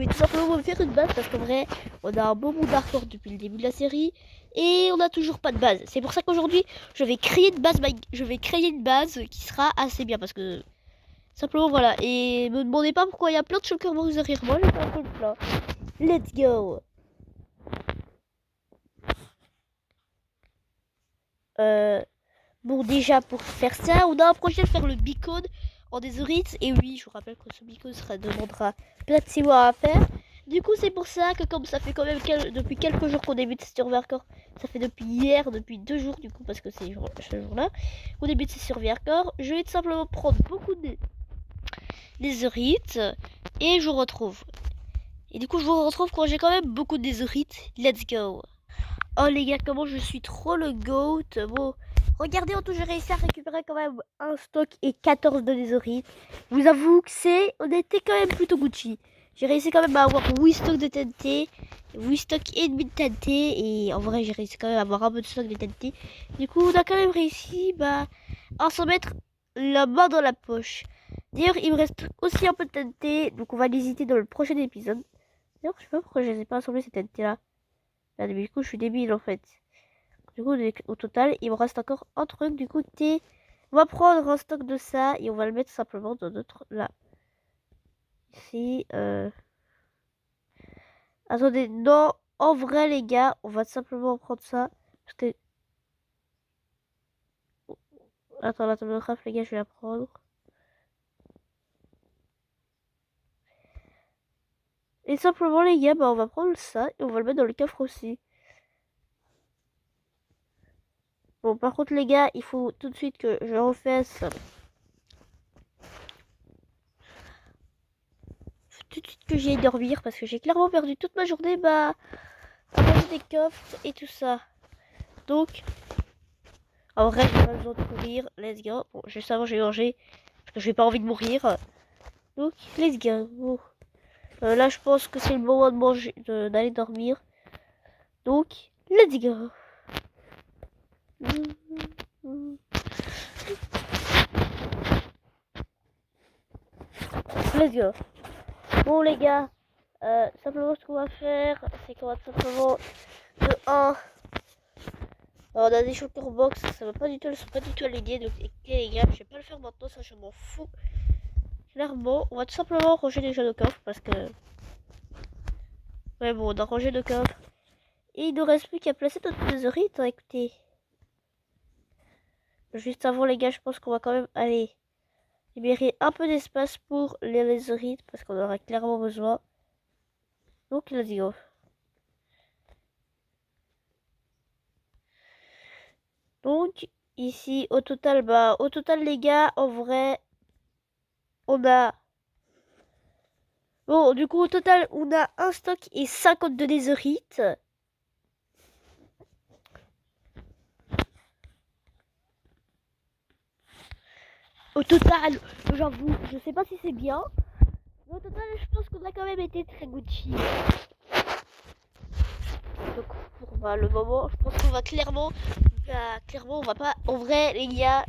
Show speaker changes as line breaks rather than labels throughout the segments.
vais tout simplement me faire une base parce qu'en vrai, on a un bon monde hardcore depuis le début de la série et on n'a toujours pas de base. C'est pour ça qu'aujourd'hui, je vais créer une base qui sera assez bien parce que simplement voilà. Et me demandez pas pourquoi il y a plein de shulker box derrière moi, j'ai pas un peu de plat. Let's go. Bon, déjà pour faire ça, on a un projet de faire le beacon en désorite. Et oui, je vous rappelle que ce beacon demandera plein de 6 mois à faire. Du coup, c'est pour ça que comme ça fait quand même depuis quelques jours qu'on débute ces survie hardcore, ça fait depuis hier, depuis 2 jours du coup, parce que c'est ce jour-là, qu'on débute ces survie hardcore, je vais tout simplement prendre beaucoup de désorite et je vous retrouve. Et du coup, je vous retrouve quand j'ai quand même beaucoup de désorite. Let's go. Oh les gars, comment je suis trop le goat. Bon, regardez, en tout, j'ai réussi à récupérer quand même un stock et 14 de désorite. Je vous avoue que on était quand même plutôt Gucci. J'ai réussi quand même à avoir 8 stocks de TNT, 8 stocks et demi de TNT. Et en vrai, j'ai réussi quand même à avoir un peu de stock de TNT. Du coup, on a quand même réussi à s'en mettre la main dans la poche. D'ailleurs, il me reste aussi un peu de TNT, donc on va l'hésiter dans le prochain épisode. D'ailleurs, je sais pas pourquoi je les ai pas assemblés ces TNT là. Là, du coup, je suis débile en fait. Du coup, au total, il me reste encore un truc. Du coup, on va prendre un stock de ça et on va le mettre simplement dans notre là. Ici, attendez, non, en vrai, les gars, on va simplement prendre ça. Parce que. Attends, la table de craft, les gars, je vais la prendre. Et simplement, les gars, on va prendre ça et on va le mettre dans le coffre aussi. Bon, par contre, les gars, il faut tout de suite que je refasse. Tout de suite que j'aille dormir parce que j'ai clairement perdu toute ma journée à manger des coffres et tout ça. Donc, en vrai, j'ai pas besoin de courir. Let's go. Bon, juste avant, j'ai mangé parce que j'ai pas envie de mourir. Donc, let's go. Bon. Là, je pense que c'est le moment de manger, d'aller dormir. Donc, let's go. Let's go. Bon, les gars, simplement ce qu'on va faire, c'est qu'on va simplement de 1. Alors, on a des shulker box, ça va pas du tout, elles sont pas du tout alignées. Donc, les gars, je vais pas le faire maintenant, ça je m'en fous. Clairement, on va tout simplement ranger les jeux de coffre parce que. Ouais, bon, on a rangé le coffre. Et il ne reste plus qu'à placer notre trésorerie. Écoutez. Juste avant, les gars, je pense qu'on va quand même aller libérer un peu d'espace pour les lézerites parce qu'on aura clairement besoin. Donc, let's go. Donc, ici, au total, les gars, en vrai, on a. Bon, du coup, au total, on a un stock et 52 lézerites. Au total, j'avoue, je sais pas si c'est bien. Mais au total, je pense qu'on a quand même été très Gucci. Donc, pour le moment, je pense qu'on va clairement, on va pas. En vrai, les gars,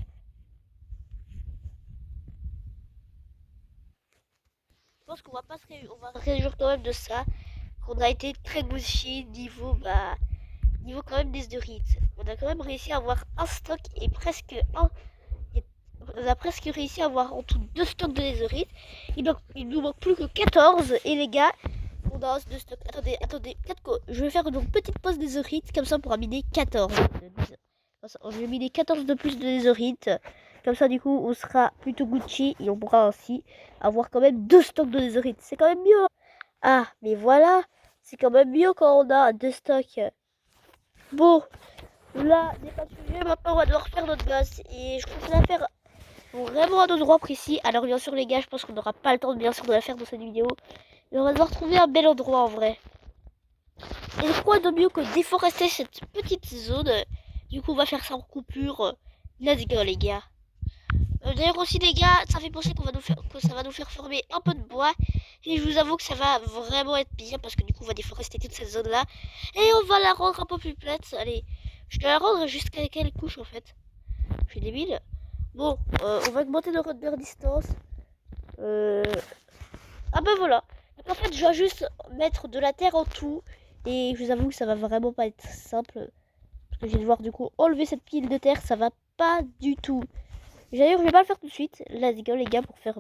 je pense qu'on va pas on va se réjouir quand même de ça. Qu'on a été très Gucci niveau quand même des Doritos. On a quand même réussi à avoir un stock et presque un. On a presque réussi à avoir en tout 2 stocks de Doritos. Il nous manque plus que 14. Et les gars, on a de stock. Attendez, je vais faire une petite pause des Doritos. Comme ça, on pourra miner 14. Je vais miner 14 de plus de Doritos. Comme ça, du coup, on sera plutôt Gucci. Et on pourra ainsi avoir quand même 2 stocks de Doritos. C'est quand même mieux. Ah, mais voilà. C'est quand même mieux quand on a 2 stocks. Bon, là, n'est pas le sujet. Maintenant, on va devoir faire notre base. Et je compte la faire vraiment à un endroit précis. Alors, bien sûr, les gars, je pense qu'on n'aura pas le temps, bien sûr, de la faire dans cette vidéo. Mais on va devoir trouver un bel endroit en vrai. Et quoi de mieux que déforester cette petite zone. Du coup, on va faire ça en coupure. Let's go, les gars. D'ailleurs aussi, les gars, ça fait penser que ça va nous faire former un peu de bois. Et je vous avoue que ça va vraiment être bien parce que du coup, on va déforester toute cette zone-là. Et on va la rendre un peu plus plate. Allez, je dois la rendre jusqu'à quelle couche en fait? Je suis débile. Bon, on va augmenter notre distance. Ah ben voilà. Donc en fait, je dois juste mettre de la terre en tout. Et je vous avoue que ça va vraiment pas être simple. Parce que je vais devoir du coup enlever cette pile de terre. Ça va pas du tout. D'ailleurs, je vais pas le faire tout de suite. Let's go les gars pour faire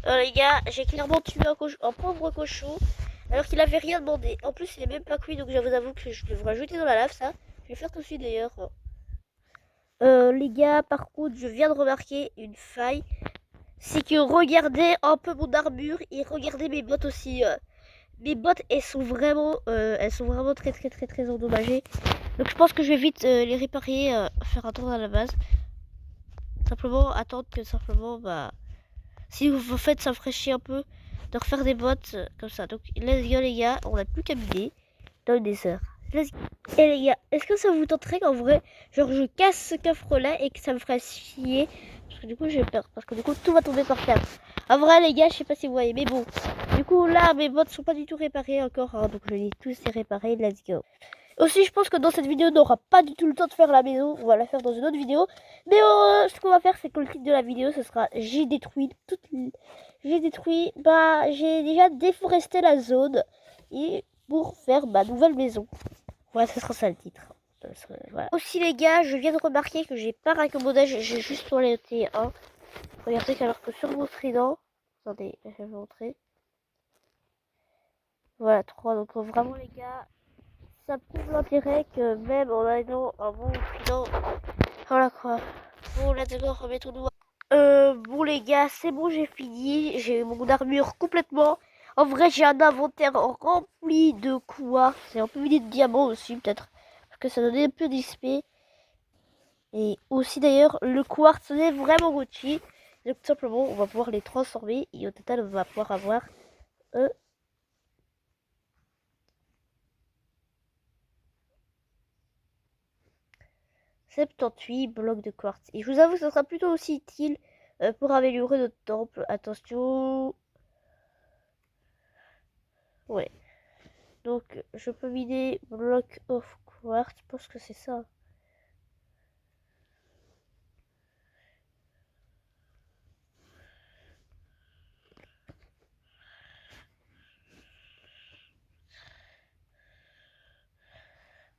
les gars, j'ai clairement tué un pauvre cochon. Alors qu'il avait rien demandé. En plus, il est même pas cuit. Donc je vous avoue que je devrais ajouter dans la lave ça. Je vais le faire tout de suite d'ailleurs. Les gars, par contre, je viens de remarquer une faille. C'est que regardez un peu mon armure et regardez mes bottes aussi. Mes bottes, elles sont vraiment très endommagées. Donc je pense que je vais vite les réparer, faire un tour à la base. Simplement attendre que si vous faites ça me ferait chier un peu de refaire des bottes comme ça. Donc let's go les gars, on n'a plus qu'à miner dans une des heures. Et les gars, est-ce que ça vous tenterait qu'en vrai, genre je casse ce coffre là et que ça me ferait chier? Parce que du coup j'ai peur, parce que du coup tout va tomber par terre. En vrai les gars, je sais pas si vous voyez, mais bon. Du coup là, mes bottes sont pas du tout réparées encore, hein, donc je les ai tous réparés, let's go. Aussi, je pense que dans cette vidéo, on n'aura pas du tout le temps de faire la maison. On va la faire dans une autre vidéo. Mais ce qu'on va faire, c'est que le titre de la vidéo, ce sera j'ai détruit j'ai déjà déforesté la zone et pour faire ma nouvelle maison. Voilà, ce sera ça le titre. Voilà. Aussi les gars, je viens de remarquer que j'ai pas raccommodage, j'ai juste toiletté un. Regardez qu'alors que sur mon trident, attendez, je vais vous montrer. Voilà, 3. Donc vraiment les gars, ça prouve l'intérêt que même en ayant un bon trident. Voilà quoi. Bon, let's go, remettons-nous. Bon les gars, c'est bon, j'ai fini. J'ai mon armure complètement. En vrai, j'ai un inventaire rempli de quartz. C'est un peu vidé de diamants aussi, peut-être. Parce que ça donnait un peu d'XP. Et aussi d'ailleurs, le quartz est vraiment Gucci. Donc tout simplement, on va pouvoir les transformer. Et au total, on va pouvoir avoir... 78 blocs de quartz. Et je vous avoue que ça sera plutôt aussi utile pour améliorer notre temple. Attention. Ouais. Donc, je peux miner block of quartz. Je pense que c'est ça.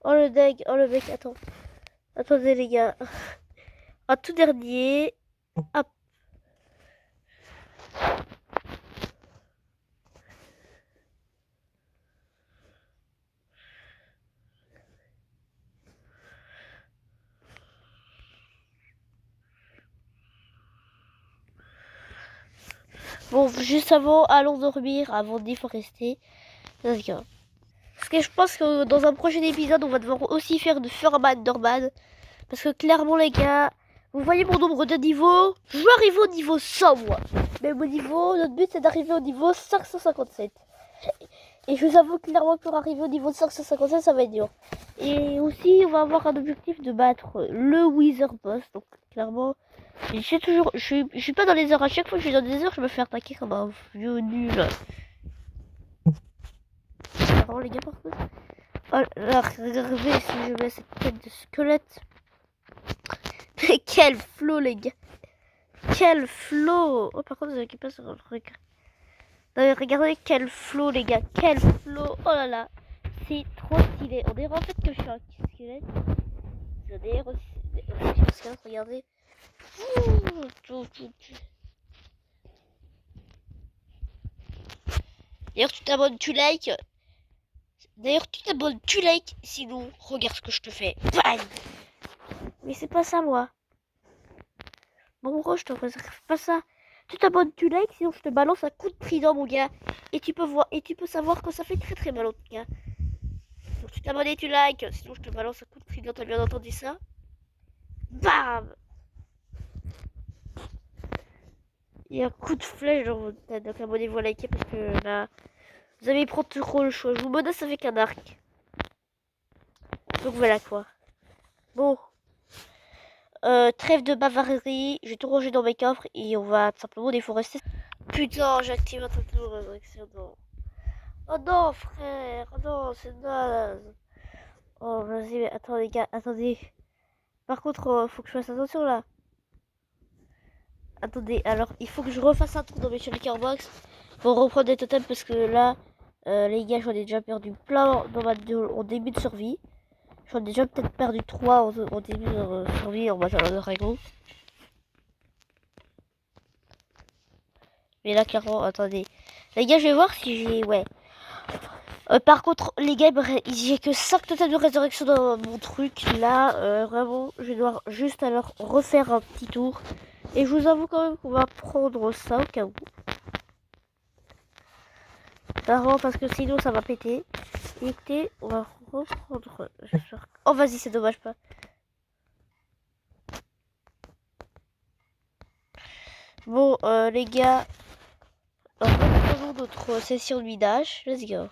Oh le deg, oh le mec, attends. Attendez les gars. Un tout dernier. Hop. Bon, juste avant, allons dormir, avant de déforester. Let's go. Parce que je pense que dans un prochain épisode, on va devoir aussi faire de Furman Norman. Parce que clairement, les gars, vous voyez mon nombre de niveaux. Je veux arriver au niveau 100, moi. Mais mon niveau, notre but, c'est d'arriver au niveau 557. Et je vous avoue clairement, pour arriver au niveau 557, ça va être dur. Et aussi, on va avoir un objectif de battre le Wither Boss. Donc, clairement, je suis pas dans les heures. À chaque fois que je suis dans des heures, je me fais attaquer comme un vieux nul. Alors, les gars, par contre. Oh là, regardez si je mets cette tête de squelette. Mais quel flow, les gars. Quel flow. Oh, par contre, vous avez pas sur le truc. Regardez quel flow, les gars. Quel flow. Oh là là. C'est trop stylé. On dirait en fait que je suis un squelette. Je dirais aussi un squelette, regardez. D'ailleurs, tu t'abonnes, tu likes. D'ailleurs, tu t'abonnes, tu likes. Sinon, regarde ce que je te fais. Bang. Mais c'est pas ça, moi. Bon, gros, je te réserve pas ça. Tu t'abonnes, tu likes, sinon je te balance un coup de trident, mon gars. Et tu peux voir, et tu peux savoir que ça fait très mal, en tout cas. Donc tu t'abonnes et tu likes, sinon je te balance un coup de trident, t'as bien entendu ça? Bam! Et un coup de flèche dans votre tête. Donc abonnez-vous à liker parce que là, vous allez prendre trop le choix. Je vous menace avec un arc. Donc voilà quoi. Bon. Trêve de bavarerie, je vais tout ranger dans mes coffres et on va tout simplement déforester. Putain, j'active un truc de résurrection. Oh non, frère, oh non, c'est naze. Oh, vas-y, mais attends, les gars, attendez. Par contre, faut que je fasse attention là. Attendez, alors il faut que je refasse un tour dans mes shulker box. Faut reprendre des totems parce que là, les gars, j'en ai déjà perdu plein en début de survie. J'en ai déjà peut-être perdu 3 en début de survie en major de dragon. Mais là, clairement, attendez. Les gars, je vais voir si j'ai... Ouais. Par contre, les gars, j'ai que 5 totems de résurrection dans mon truc. Là, vraiment, je vais devoir juste alors refaire un petit tour. Et je vous avoue quand même qu'on va prendre ça au cas où. Vraiment, parce que sinon, ça va péter. Écoutez, on va reprendre... Oh, vas-y, c'est dommage pas. Bon, les gars, reprenons notre session de minage. Let's go.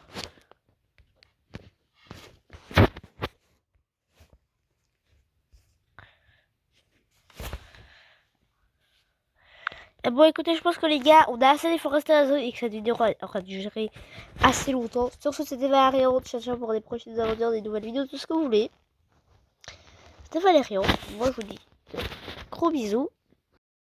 Bon, écoutez, je pense que les gars, on a assez déforesté la zone et que cette vidéo aura duré assez longtemps. Sur ce, c'était Valérian. Ciao pour des prochaines aventures, des nouvelles vidéos, tout ce que vous voulez. C'était Valérian. Moi, je vous dis gros bisous.